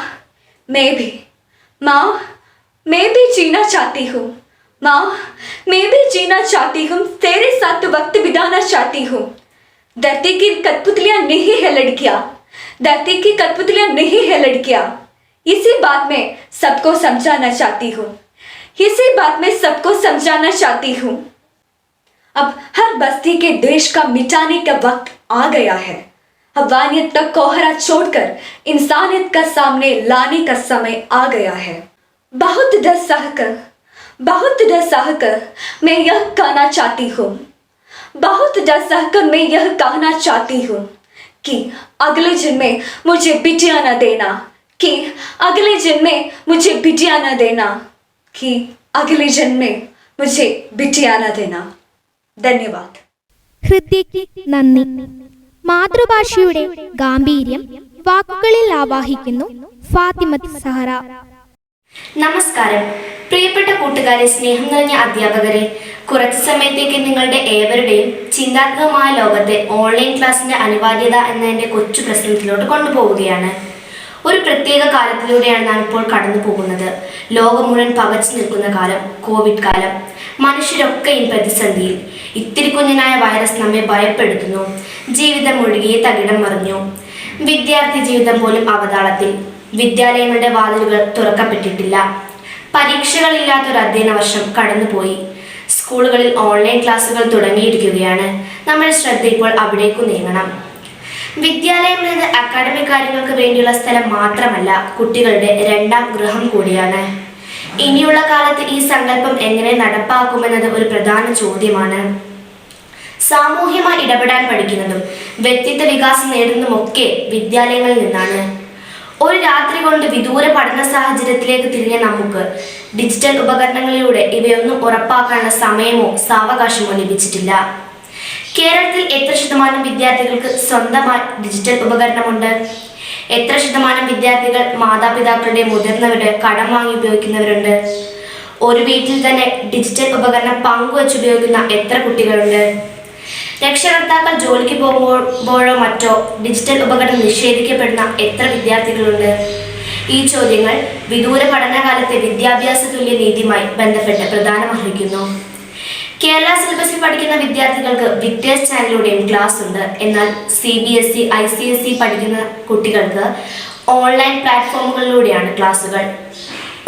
मैं भी जीना चाहती हूँ। माँ, मैं भी जीना चाहती हूँ, तेरे साथ वक्त बिताना चाहती हूँ। धरती की कठपुतलियाँ नहीं है लड़कियाँ, धरती की कठपुतलियाँ नहीं है लड़कियाँ। इसी बात में सबको समझाना चाहती हूँ, इसी बात में सबको समझाना चाहती हूँ। अब हर बस्ती के देश का मिटाने का वक्त आ गया है। अफगानियत का कोहरा छोड़कर इंसानियत का सामने लाने का समय आ गया है। बहुत डर सहकर मैं यह कहना चाहती हूँ, बहुत डर सहकर मैं यह कहना चाहती हूँ कि अगले जन्म में मुझे बिटिया न देना, कि अगले जन्म में मुझे बिटिया न देना, कि अगले जन्म में मुझे बिटिया न देना। ധന്യവാദ്.
ഹൃദ്യയ്ക്ക് നന്ദി. മാതൃഭാഷയുടെ ഗാംഭീര്യം വാക്കുകളിൽ ആവാഹിക്കുന്നു ഫാത്തിമത്ത് സഹറ.
നമസ്കാരം പ്രിയപ്പെട്ട കൂട്ടുകാരെ, സ്നേഹം നിറഞ്ഞ അധ്യാപകരെ, കുറച്ചു സമയത്തേക്ക് നിങ്ങളുടെ ഏവരുടെയും ചിന്താത്മകമായ ലോകത്തെ ഓൺലൈൻ ക്ലാസിന്റെ അനിവാര്യത എന്നതിൻ്റെ കൊച്ചു പ്രശ്നത്തിലോട്ട് കൊണ്ടുപോവുകയാണ്. ഒരു പ്രത്യേക കാലത്തിലൂടെയാണ് നാം ഇപ്പോൾ കടന്നു പോകുന്നത്. ലോകം മുഴുവൻ പകച്ചു നിൽക്കുന്ന കാലം, കോവിഡ് കാലം. മനുഷ്യരൊക്കെയും പ്രതിസന്ധിയിൽ. ഇത്തിരി കുഞ്ഞനായ വൈറസ് നമ്മെ ഭയപ്പെടുത്തുന്നു. ജീവിതം ഒഴുകിയെ തകിടം മറിഞ്ഞു. വിദ്യാർത്ഥി ജീവിതം പോലും അവതാളത്തിൽ. വിദ്യാലയങ്ങളുടെ വാതിലുകൾ തുറക്കപ്പെട്ടിട്ടില്ല. പരീക്ഷകളില്ലാത്തൊരു അധ്യയന വർഷം കടന്നുപോയി. സ്കൂളുകളിൽ ഓൺലൈൻ ക്ലാസുകൾ തുടങ്ങിയിരിക്കുകയാണ്. നമ്മുടെ ശ്രദ്ധ ഇപ്പോൾ അവിടേക്കു നീങ്ങണം. വിദ്യാലയം എന്നത് അക്കാഡമിക് കാര്യങ്ങൾക്ക് വേണ്ടിയുള്ള സ്ഥലം മാത്രമല്ല, കുട്ടികളുടെ രണ്ടാം ഗൃഹം കൂടിയാണ്. ഇനിയുള്ള കാലത്ത് ഈ സങ്കല്പം എങ്ങനെ നടപ്പാക്കുമെന്നത് ഒരു പ്രധാന ചോദ്യമാണ്. സാമൂഹ്യമായി ഇടപെടാൻ പഠിക്കുന്നതും വ്യക്തിത്വ വികാസം നേടുന്നതുമൊക്കെ വിദ്യാലയങ്ങളിൽ നിന്നാണ്. ഒരു രാത്രി കൊണ്ട് വിദൂര പഠന സാഹചര്യത്തിലേക്ക് തിരിഞ്ഞ നമുക്ക് ഡിജിറ്റൽ ഉപകരണങ്ങളിലൂടെ ഇവയൊന്നും ഉറപ്പാക്കാനുള്ള സമയമോ സാവകാശമോ ലഭിച്ചിട്ടില്ല. കേരളത്തിൽ എത്ര ശതമാനം വിദ്യാർത്ഥികൾക്ക് സ്വന്തമായി ഡിജിറ്റൽ ഉപകരണമുണ്ട്? എത്ര ശതമാനം വിദ്യാർത്ഥികൾ മാതാപിതാക്കളുടെ മുതിർന്നവരുടെ കടം വാങ്ങി ഉപയോഗിക്കുന്നവരുണ്ട്? ഒരു വീട്ടിൽ തന്നെ ഡിജിറ്റൽ ഉപകരണം പങ്കുവച്ച് ഉപയോഗിക്കുന്ന എത്ര കുട്ടികളുണ്ട്? രക്ഷകർത്താക്കൾ ജോലിക്ക് പോകുമ്പോഴോ മറ്റോ ഡിജിറ്റൽ ഉപകരണം നിഷേധിക്കപ്പെടുന്ന എത്ര വിദ്യാർത്ഥികളുണ്ട്? ഈ ചോദ്യങ്ങൾ വിദൂര പഠനകാലത്തെ വിദ്യാഭ്യാസ തുല്യ നീതിയുമായി ബന്ധപ്പെട്ട് പ്രധാനമർഹിക്കുന്നു. കേരള സിലബസിൽ പഠിക്കുന്ന വിദ്യാർത്ഥികൾക്ക് വിക്ടേഴ്സ് ചാനലിലൂടെയും ക്ലാസ് ഉണ്ട്. എന്നാൽ CBSE, ICSE പഠിക്കുന്ന കുട്ടികൾക്ക് ഓൺലൈൻ പ്ലാറ്റ്ഫോമുകളിലൂടെയാണ് ക്ലാസുകൾ.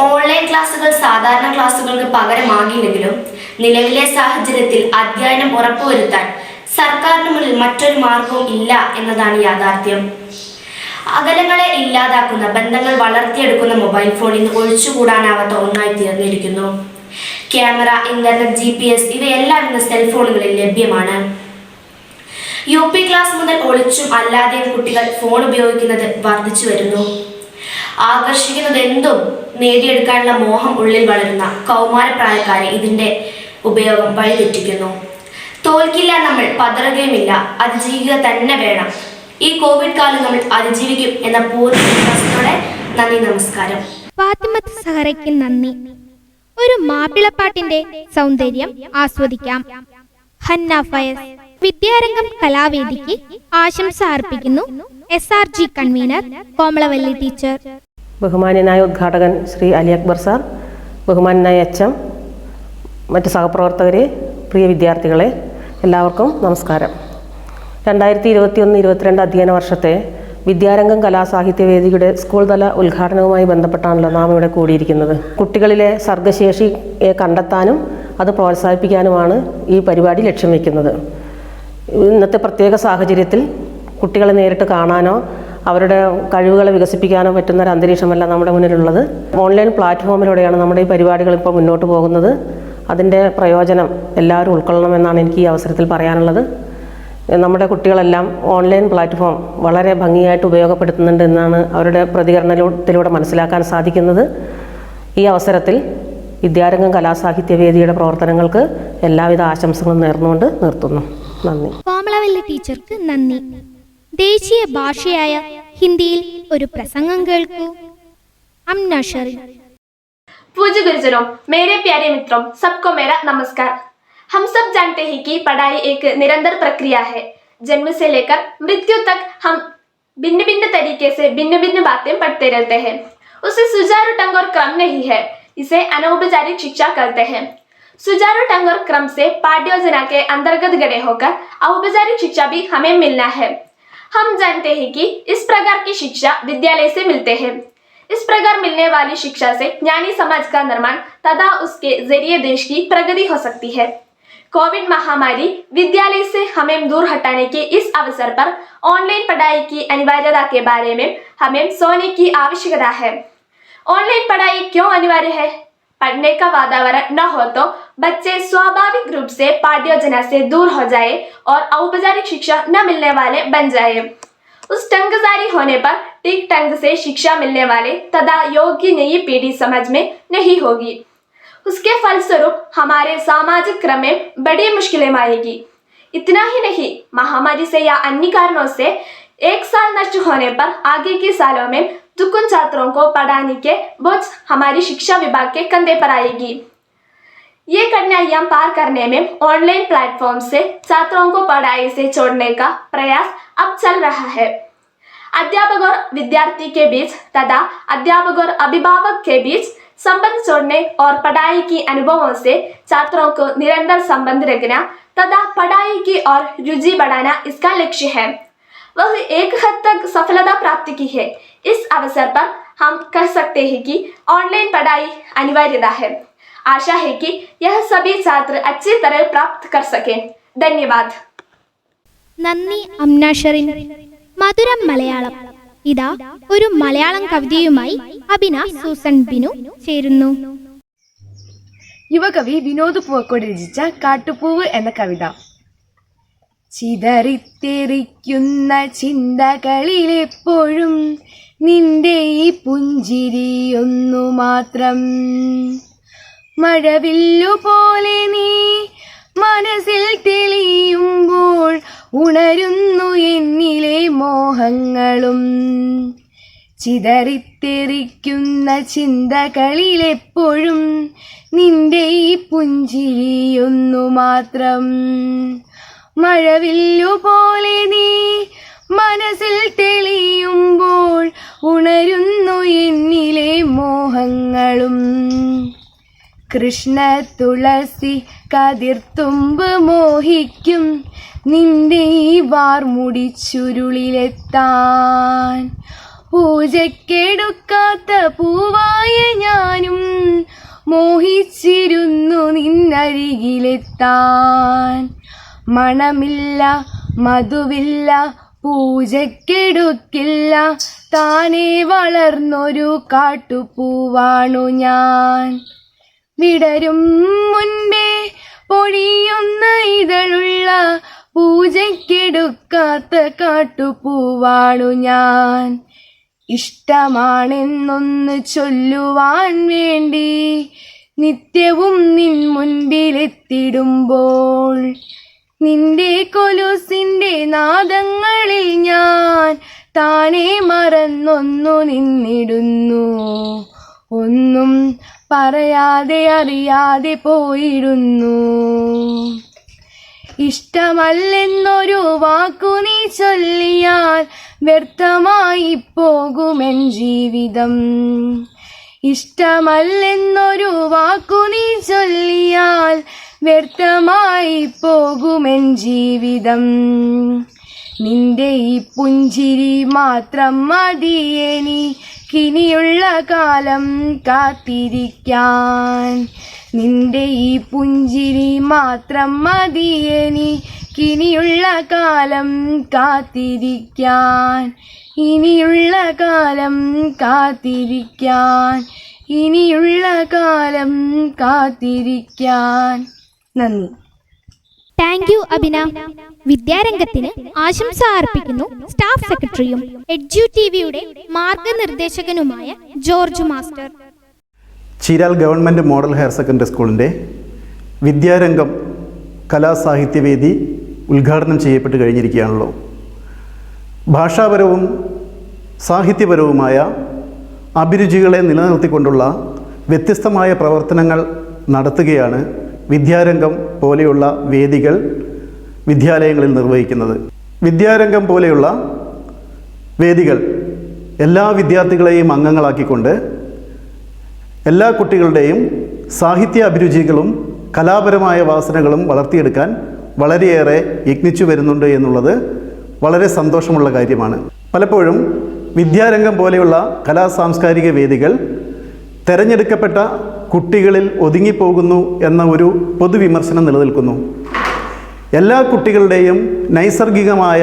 ഓൺലൈൻ ക്ലാസുകൾ സാധാരണ ക്ലാസുകൾക്ക് പകരമാകില്ലെങ്കിലും നിലവിലെ സാഹചര്യത്തിൽ അധ്യയനം ഉറപ്പുവരുത്താൻ സർക്കാരിന് മുന്നിൽ മറ്റൊരു മാർഗവും ഇല്ല എന്നതാണ് യാഥാർത്ഥ്യം. അകലങ്ങളെ ഇല്ലാതാക്കുന്ന, ബന്ധങ്ങൾ വളർത്തിയെടുക്കുന്ന മൊബൈൽ ഫോൺ ഇന്ന് ഒഴിച്ചുകൂടാനാവാത്ത ഒന്നായി തീർന്നിരിക്കുന്നു. ക്യാമറ, ഇന്റർനെറ്റ്, GPS ഇവയെല്ലാം ഇന്ന് സെൽഫോണുകളിൽ ലഭ്യമാണ്. UP ക്ലാസ് മുതൽ ഒളിച്ചും അല്ലാതെയും കുട്ടികൾ ഫോൺ ഉപയോഗിക്കുന്നത് വർദ്ധിച്ചു വരുന്നു. ആകർഷിക്കുന്നതെന്തും നേടിയെടുക്കാനുള്ള മോഹം ഉള്ളിൽ വളരുന്ന കൗമാരപ്രായക്കാരെ ഇതിന്റെ ഉപയോഗം വഴിതെറ്റിക്കുന്നു. തോൽക്കില്ല, നമ്മൾ പതറുകയുമില്ല, അതിജീവിക്കുക തന്നെ വേണം. ഈ കോവിഡ് കാലം നമ്മൾ അതിജീവിക്കും എന്ന പൂർണ്ണ വിശ്വാസത്തോടെ നന്ദി, നമസ്കാരം.
ഫാത്തിമത്ത് സഹറയ്ക്ക് നന്ദി. ഒരു മാപ്പിളപ്പാട്ടിന്റെ സൗന്ദര്യം ആസ്വദിക്കാം. ഹന്ന ഫയസ് വിദ്യാരംഗം കലാവേദിക്ക് ആശംസ അർപ്പിക്കുന്നു. SRG convener Komalavalli teacher.
ബഹുമാന്യനായ ഉദ്ഘാടകൻ ശ്രീ അലി അക്ബർ സാർ, ബഹുമാന്യനായ HM, മറ്റ് സഹപ്രവർത്തകരെ, പ്രിയ വിദ്യാർത്ഥികളെ, എല്ലാവർക്കും നമസ്കാരം. 2021-22 അധ്യയന വർഷത്തെ വിദ്യാരംഗം കലാസാഹിത്യവേദിയുടെ സ്കൂൾ തല ഉദ്ഘാടനവുമായി ബന്ധപ്പെട്ടാണല്ലോ നാം ഇവിടെ കൂടിയിരിക്കുന്നത്. കുട്ടികളിലെ സർഗശേഷിയെ കണ്ടെത്താനും അത് പ്രോത്സാഹിപ്പിക്കാനുമാണ് ഈ പരിപാടി ലക്ഷ്യം വയ്ക്കുന്നത്. ഇന്നത്തെ പ്രത്യേക സാഹചര്യത്തിൽ കുട്ടികളെ നേരിട്ട് കാണാനോ അവരുടെ കഴിവുകളെ വികസിപ്പിക്കാനോ പറ്റുന്ന ഒരു അന്തരീക്ഷമല്ല നമ്മുടെ മുന്നിലുള്ളത്. ഓൺലൈൻ പ്ലാറ്റ്ഫോമിലൂടെയാണ് നമ്മുടെ ഈ പരിപാടികൾ ഇപ്പോൾ മുന്നോട്ട് പോകുന്നത്. അതിൻ്റെ പ്രയോജനം എല്ലാവരും ഉൾക്കൊള്ളണമെന്നാണ് എനിക്ക് ഈ അവസരത്തിൽ പറയാനുള്ളത്. നമ്മുടെ കുട്ടികളെല്ലാം ഓൺലൈൻ പ്ലാറ്റ്ഫോം വളരെ ഭംഗിയായിട്ട് ഉപയോഗപ്പെടുത്തുന്നുണ്ട് എന്നാണ് അവരുടെ പ്രതികരണത്തിലൂടെ മനസ്സിലാക്കാൻ സാധിക്കുന്നത്. ഈ അവസരത്തിൽ വിദ്യാരംഗം കലാസാഹിത്യവേദിയുടെ പ്രവർത്തനങ്ങൾക്ക് എല്ലാവിധ ആശംസകളും നേർന്നുകൊണ്ട് നിർത്തുന്നു. നന്ദി.
കോമളവല്ലി ടീച്ചർക്ക് നന്ദി. ദേശീയ ഭാഷയായ ഹിന്ദിയിൽ ഒരു പ്രസംഗം കേൾക്കൂ. അംന ഷെറിൻ.
पूज्य गुरुजनों, मेरे प्यारे मित्रों, सबको मेरा नमस्कार। हम सब जानते हैं कि पढ़ाई एक निरंतर प्रक्रिया है। जन्म से लेकर मृत्यु तक हम भिन्न भिन्न तरीके से भिन्न भिन्न बातें पढ़ते रहते हैं। उसे सुचारू ढंग और क्रम नहीं है, इसे अनौपचारिक शिक्षा कहते हैं। सुचारू ढंग और क्रम से पाठ्य योजना के अंतर्गत गढ़े होकर औपचारिक शिक्षा भी हमें मिलना है। हम जानते हैं कि इस प्रकार की शिक्षा विद्यालय से मिलते हैं। इस प्रकार मिलने वाली शिक्षा से ज्ञानी समाज का निर्माण तथा उसके जरिए देश की प्रगति हो सकती है। कोविड महामारी विद्यालय से हमें दूर हटाने के इस अवसर पर ऑनलाइन पढ़ाई की अनिवार्यता के बारे में हमें सोचने की आवश्यकता है। ऑनलाइन पढ़ाई क्यों अनिवार्य है? पढ़ने का वातावरण न हो तो बच्चे स्वाभाविक रूप से पाठ्य योजना से दूर हो जाए और औपचारिक शिक्षा न मिलने वाले बन जाए। उस ढंगसारी होने पर ठीक ढंग से शिक्षा मिलने वाले तथा योग्य नई पीढ़ी समझ में नहीं होगी। उसके फलस्वरूप हमारे सामाजिक क्रम में बड़ी मुश्किलें आएगी। इतना ही नहीं, महामारी से या अन्य कारणों से एक साल नष्ट होने पर आगे के सालों में दुगुन छात्रों को पढ़ाने के बोझ हमारी शिक्षा विभाग के कंधे पर आएगी। ये कठिनाइयां पार करने में ऑनलाइन प्लेटफॉर्म से छात्रों को पढ़ाई से छोड़ने का प्रयास अब चल रहा है। अध्यापक और विद्यार्थी के बीच तथा अध्यापक और अभिभावक के बीच संबंध जोड़ने और पढ़ाई की अनुभवों से छात्रों को निरंतर संबंध रखना तथा पढ़ाई की और रुचि बढ़ाना इसका लक्ष्य है। वह एक हद तक सफलता प्राप्त की है। इस अवसर पर हम कह सकते हैं कि ऑनलाइन पढ़ाई अनिवार्यता है। आशा है कि यह सभी छात्र अच्छी तरह प्राप्त कर सकें। धन्यवाद.
നന്ദി അംന ഷെറിൻ. മധുരം മലയാളം. ഇതാ ഒരു മലയാളം കവിതയുമായി അഭിന സൂസൻ ബിനു ചേരുന്നു.
യുവകവി വിനോദ് പൂവക്കോട് രചിച്ച കാട്ടുപൂവ് എന്ന കവിത. ചിതറിത്തെറിക്കുന്ന ചിന്തകളിലെപ്പോഴും നിന്റെ ഈ പുഞ്ചിരിയൊന്നു മാത്രം. മഴവില്ലുപോലെ നീ മനസ്സിൽ തെളിയുമ്പോൾ ഉണരുന്നു എന്നിലെ മോഹങ്ങളും. ചിതറിത്തെറിക്കുന്ന ചിന്തകളിലെപ്പോഴും നിന്റെ ഈ പുഞ്ചിരിയൊന്നു മാത്രം. മഴവില്ലുപോലെ നീ മനസ്സിൽ തെളിയുമ്പോൾ ഉണരുന്നു എന്നിലെ മോഹങ്ങളും. കൃഷ്ണ തുളസി കതിർത്തുമ്പ് മോഹിക്കും നിന്റെ ഈ വാർമുടി ചുരുളിലെത്താൻ. പൂജക്കെടുക്കാത്ത പൂവായ ഞാനും മോഹിച്ചിരുന്നു നിന്നരികിലെത്താൻ. മണമില്ല, മധുവില്ല, പൂജക്കെടുക്കില്ല താനേ വളർന്നൊരു കാട്ടുപൂവാണു ഞാൻ. വിടരും മുൻപേ പൊഴിയുന്ന ഇതളുള്ള പൂജക്കെടുക്കാത്ത കാട്ടുപൂവാണു ഞാൻ. ഇഷ്ടമാണെന്നൊന്ന് ചൊല്ലുവാൻ വേണ്ടി നിത്യവും നിൻ മുൻപിലെത്തിടുമ്പോൾ നിന്റെ കൊലുസിൻ്റെ നാദങ്ങളിൽ ഞാൻ താനേ മറന്നൊന്നു നിന്നിടുന്നു. ഒന്നും പറയാതെ അറിയാതെ പോയിടുന്നു. ഇഷ്ടമല്ലെന്നൊരു വാക്കു നീ ചൊല്ലിയാൽ വ്യർത്ഥമായി പോകുമെൻ ജീവിതം. ഇഷ്ടമല്ലെന്നൊരു വാക്കു നീ ചൊല്ലിയാൽ വ്യർത്ഥമായി പോകുമെൻ ജീവിതം. നിന്റെ ഈ പുഞ്ചിരി മാത്രം മതിയെനിക്കിനിയുള്ള കാലം കാത്തിരിക്കാൻ. നിന്റെ ഈ പുഞ്ചിരി മാത്രം മതിയെനിക്കിനിയുള്ള കാലം കാത്തിരിക്കാൻ. ഇനിയുള്ള കാലം കാത്തിരിക്കാൻ. ഇനിയുള്ള കാലം കാത്തിരിക്കാൻ. നന്ദി.
താങ്ക് യു അഭിന. വിദ്യാരംഗത്തിന് ആശംസ അർപ്പിക്കുന്നു സ്റ്റാഫ് സെക്രട്ടറിയും എഡ്യു ടിവിയുടെ മാർഗനിർദ്ദേശകനുമായ George master.
Cheeral government model higher secondary സ്കൂളിൻ്റെ വിദ്യാരംഗം കലാസാഹിത്യവേദി ഉദ്ഘാടനം ചെയ്യപ്പെട്ട് കഴിഞ്ഞിരിക്കുകയാണല്ലോ. ഭാഷാപരവും സാഹിത്യപരവുമായ അഭിരുചികളെ നിലനിർത്തിക്കൊണ്ടുള്ള വ്യത്യസ്തമായ പ്രവർത്തനങ്ങൾ നടത്തുകയാണ് വിദ്യാരംഗം പോലെയുള്ള വേദികൾ വിദ്യാലയങ്ങളിൽ നിർവഹിക്കുന്നത്. വിദ്യാരംഗം പോലെയുള്ള വേദികൾ എല്ലാ വിദ്യാർത്ഥികളെയും അംഗങ്ങളാക്കിക്കൊണ്ട് എല്ലാ കുട്ടികളുടെയും സാഹിത്യ അഭിരുചികളും കലാപരമായ വാസനകളും വളർത്തിയെടുക്കാൻ വളരെയേറെ യത്നിച്ചു വരുന്നുണ്ട് എന്നുള്ളത് വളരെ സന്തോഷമുള്ള കാര്യമാണ്. പലപ്പോഴും വിദ്യാരംഗം പോലെയുള്ള കലാസാംസ്കാരിക വേദികൾ തിരഞ്ഞെടുക്കപ്പെട്ട കുട്ടികളിൽ ഒതുങ്ങിപ്പോകുന്നു എന്ന ഒരു പൊതുവിമർശനം നിലനിൽക്കുന്നു. എല്ലാ കുട്ടികളുടെയും നൈസർഗികമായ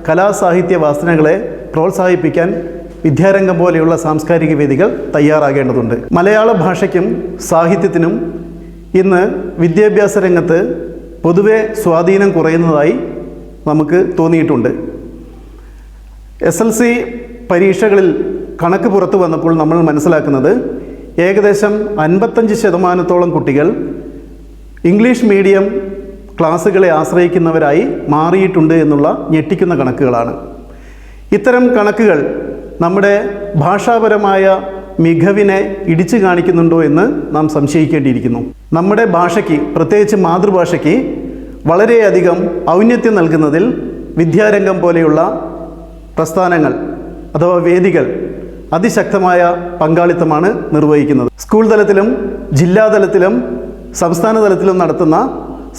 കലാസാഹിത്യ വാസനകളെ പ്രോത്സാഹിപ്പിക്കാൻ വിദ്യാരംഗം പോലെയുള്ള സാംസ്കാരിക വേദികൾ തയ്യാറാകേണ്ടതുണ്ട്. മലയാള ഭാഷയ്ക്കും സാഹിത്യത്തിനും ഇന്ന് വിദ്യാഭ്യാസ രംഗത്ത് പൊതുവെ സ്വാധീനം കുറയുന്നതായി നമുക്ക് തോന്നിയിട്ടുണ്ട്. SLC പരീക്ഷകളിൽ കണക്ക് പുറത്തു വന്നപ്പോൾ നമ്മൾ മനസ്സിലാക്കുന്നത് ഏകദേശം 55% കുട്ടികൾ ഇംഗ്ലീഷ് മീഡിയം ക്ലാസ്സുകളെ ആശ്രയിക്കുന്നവരായി മാറിയിട്ടുണ്ട് എന്നുള്ള ഞെട്ടിക്കുന്ന കണക്കുകളാണ്. ഇത്തരം കണക്കുകൾ നമ്മുടെ ഭാഷാപരമായ മികവിനെ ഇടിച്ചു കാണിക്കുന്നുണ്ടോ എന്ന് നാം സംശയിക്കേണ്ടിയിരിക്കുന്നു. നമ്മുടെ ഭാഷയ്ക്ക്, പ്രത്യേകിച്ച് മാതൃഭാഷയ്ക്ക് വളരെയധികം ഔന്നത്യം നൽകുന്നതിൽ വിദ്യാരംഗം പോലെയുള്ള പ്രസ്ഥാനങ്ങൾ അഥവാ വേദികൾ അതിശക്തമായ പങ്കാളിത്തമാണ് നിർവഹിക്കുന്നത്. സ്കൂൾ തലത്തിലും ജില്ലാതലത്തിലും സംസ്ഥാന തലത്തിലും നടത്തുന്ന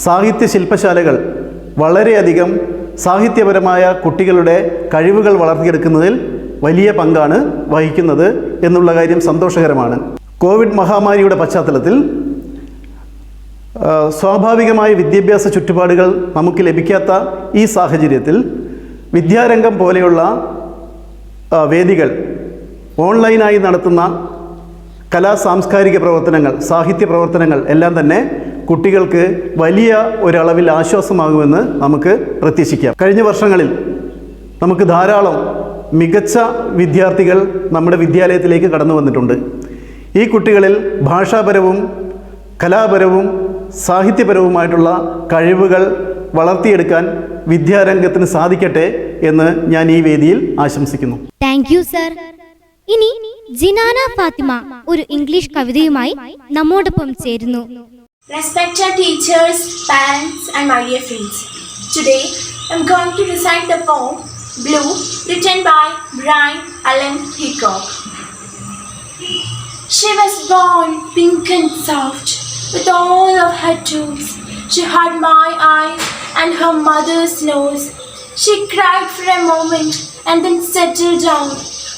സാഹിത്യ ശില്പശാലകൾ വളരെയധികം സാഹിത്യപരമായ കുട്ടികളുടെ കഴിവുകൾ വളർത്തിയെടുക്കുന്നതിൽ വലിയ പങ്കാണ് വഹിക്കുന്നത് എന്നുള്ള കാര്യം സന്തോഷകരമാണ്. കോവിഡ് മഹാമാരിയുടെ പശ്ചാത്തലത്തിൽ സ്വാഭാവികമായ വിദ്യാഭ്യാസ ചുറ്റുപാടുകൾ നമുക്ക് ലഭിക്കാത്ത ഈ സാഹചര്യത്തിൽ വിദ്യാരംഗം പോലെയുള്ള വേദികൾ ഓൺലൈനായി നടത്തുന്ന കലാസാംസ്കാരിക പ്രവർത്തനങ്ങൾ, സാഹിത്യ പ്രവർത്തനങ്ങൾ എല്ലാം തന്നെ കുട്ടികൾക്ക് വലിയ ഒരളവിൽ ആശ്വാസമാകുമെന്ന് നമുക്ക് പ്രതീക്ഷിക്കാം. കഴിഞ്ഞ വർഷങ്ങളിൽ നമുക്ക് ധാരാളം മികച്ച വിദ്യാർത്ഥികൾ നമ്മുടെ വിദ്യാലയത്തിലേക്ക് കടന്നു വന്നിട്ടുണ്ട്. ഈ കുട്ടികളിൽ ഭാഷാപരവും കലാപരവും സാഹിത്യപരവുമായിട്ടുള്ള കഴിവുകൾ വളർത്തിയെടുക്കാൻ വിദ്യാരംഗത്തിന് സാധിക്കട്ടെ എന്ന് ഞാൻ ഈ വേദിയിൽ ആശംസിക്കുന്നു.
Thank you sir. ഇനി ജിനാന ഫാത്തിമ ഒരു ഇംഗ്ലീഷ് കവിതയുമായി നമ്മോടൊപ്പം ചേരുന്നു.
Respected teachers, parents and my dear friends, today I'm going to recite the poem Blue, written by Brian Allen Hickok. She was born pink and soft, with all of her tools. She had my eyes and her mother's nose. She cried for a moment and then settled down,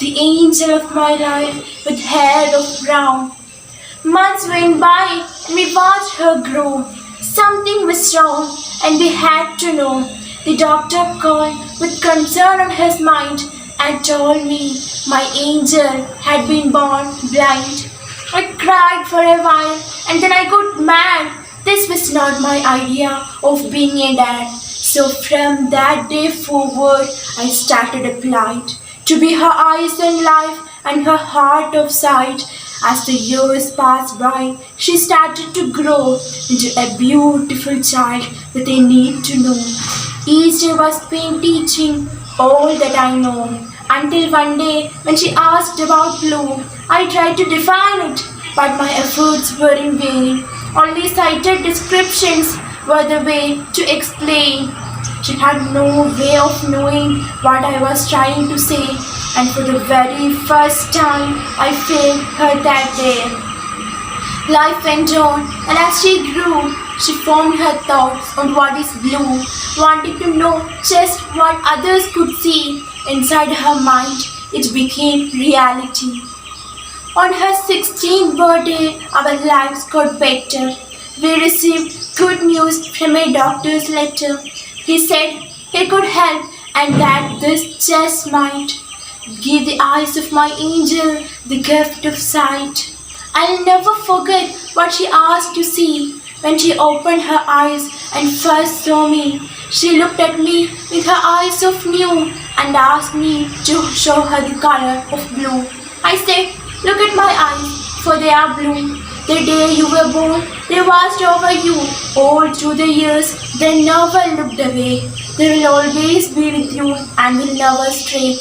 the angel of my life with hair of brown. Months went by and we watched her grow. Something was wrong and we had to know. the doctor called with concern on his mind and told me my angel had been born blind. I cried for a while and then I got mad. This was not my idea of being a dad. So from that day forward, I started applied to be her eyes in life and her heart of sight. As the years passed by, she started to grow into a beautiful child with a need to know. Each day was spent teaching all that I know. Until one day, when she asked about blue, I tried to define it, but my efforts were in vain. Only cited descriptions were the way to explain. She had no way of knowing what I was trying to say, and for the very first time, I failed her that day. Life went on, and as she grew, she formed her thoughts on what is blue, wanting to know just what others could see. Inside her mind, it became reality. On her 16th birthday, our lives got better. We received good news from a doctor's letter. He said he could help and that this just might give the eyes of my angel the gift of sight. I'll never forget what she asked to see. When she opened her eyes and first saw me, she looked at me with her eyes of new and asked me to show her the color of blue. I said, look at my eyes, for they are blue. The day you were born, they watched over you. All through the years, they never looked away. They will always be with you and will never stray.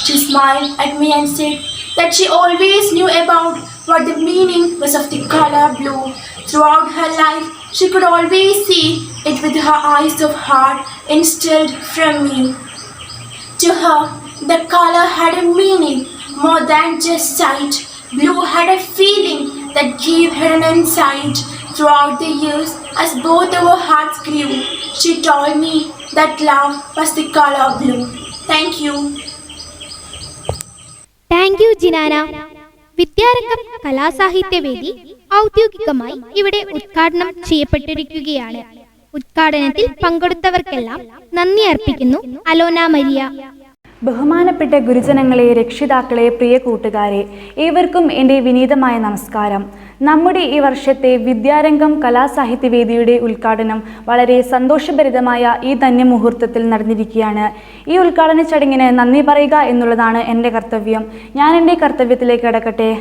She smiled at me and said that she always knew about what the meaning was of the color blue. Throughout her life, she could always see it with her eyes of heart instilled from me. To her, the color had a meaning more than just sight. Blue had a feeling that gave her an insight. Throughout the years, as both our hearts grew, she told me that love was the color blue. Thank you.
Thank you Jinana. Vidyarangam കലാസാഹിത്യവേദി ഔദ്യോഗികമായി ഇവിടെ ഉദ്ഘാടനം ചെയ്യപ്പെട്ടിരിക്കുകയാണ്. ഉദ്ഘാടനത്തിൽ പങ്കെടുത്തവർക്കെല്ലാം നന്ദി അർപ്പിക്കുന്നു. അലോന മരിയ.
ബഹുമാനപ്പെട്ട ഗുരുജനങ്ങളെ, രക്ഷിതാക്കളെ, പ്രിയ കൂട്ടുകാരെ, ഏവർക്കും എൻ്റെ വിനീതമായ നമസ്കാരം. നമ്മുടെ ഈ വർഷത്തെ വിദ്യാരംഗം കലാസാഹിത്യവേദിയുടെ ഉദ്ഘാടനം വളരെ സന്തോഷഭരിതമായ ഈ ധന്യമുഹൂർത്തത്തിൽ നടന്നിരിക്കുകയാണ്. ഈ ഉദ്ഘാടന ചടങ്ങിന് നന്ദി പറയുക എന്നുള്ളതാണ് എൻ്റെ കർത്തവ്യം. ഞാൻ എൻ്റെ കർത്തവ്യത്തിലേക്ക് കടക്കട്ടെ.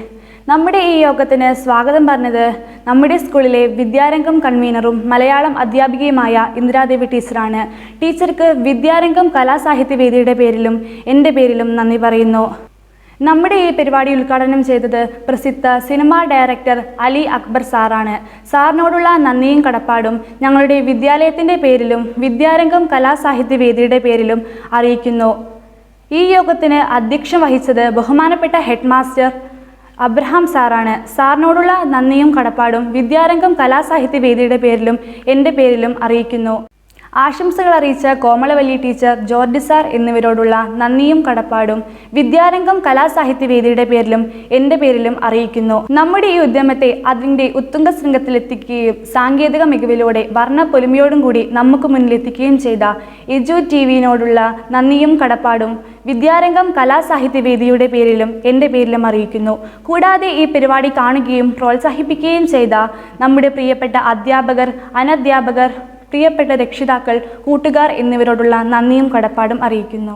നമ്മുടെ ഈ യോഗത്തിന് സ്വാഗതം പറഞ്ഞത് നമ്മുടെ സ്കൂളിലെ വിദ്യാരംഗം കൺവീനറും മലയാളം അധ്യാപികയുമായ ഇന്ദിരാദേവി ടീച്ചറാണ്. ടീച്ചർക്ക് വിദ്യാരംഗം കലാസാഹിത്യവേദിയുടെ പേരിലും എൻ്റെ പേരിലും നന്ദി പറയുന്നു. നമ്മുടെ ഈ പരിപാടി ഉദ്ഘാടനം ചെയ്തത് പ്രസിദ്ധ സിനിമാ ഡയറക്ടർ അലി അക്ബർ സാറാണ്. സാറിനോടുള്ള നന്ദിയും കടപ്പാടും ഞങ്ങളുടെ വിദ്യാലയത്തിൻ്റെ പേരിലും വിദ്യാരംഗം കലാസാഹിത്യവേദിയുടെ പേരിലും അറിയിക്കുന്നു. ഈ യോഗത്തിന് അധ്യക്ഷം വഹിച്ചത് ബഹുമാനപ്പെട്ട ഹെഡ് മാസ്റ്റർ അബ്രഹാം സാറാണ്. സാറിനോടുള്ള നന്ദിയും കടപ്പാടും വിദ്യാരംഗം കലാസാഹിത്യവേദിയുടെ പേരിലും എൻ്റെ പേരിലും അറിയിക്കുന്നു. ആശംസകൾ അറിയിച്ച കോമളവല്ലി ടീച്ചർ, ജോർജ് സാർ എന്നിവരോടുള്ള നന്ദിയും കടപ്പാടും വിദ്യാരംഗം കലാസാഹിത്യവേദിയുടെ പേരിലും എൻ്റെ പേരിലും അറിയിക്കുന്നു. നമ്മുടെ ഈ ഉദ്യമത്തെ അതിൻ്റെ ഉത്തുംഗ ശൃംഗത്തിലെത്തിക്കുകയും സാങ്കേതിക മികവിലൂടെ വർണ്ണ പൊലിമയോടും കൂടി നമുക്ക് മുന്നിലെത്തിക്കുകയും ചെയ്ത എജു ടിവിയോടുള്ള നന്ദിയും കടപ്പാടും വിദ്യാരംഗം കലാസാഹിത്യവേദിയുടെ പേരിലും എൻ്റെ പേരിലും അറിയിക്കുന്നു. കൂടാതെ ഈ പരിപാടി കാണുകയും പ്രോത്സാഹിപ്പിക്കുകയും ചെയ്ത നമ്മുടെ പ്രിയപ്പെട്ട അധ്യാപകർ, അനധ്യാപകർ, പ്രിയപ്പെട്ട രക്ഷിതാക്കൾ, കൂട്ടുകാർ എന്നിവരോടുള്ള നന്ദിയും കടപ്പാടും അറിയിക്കുന്നു.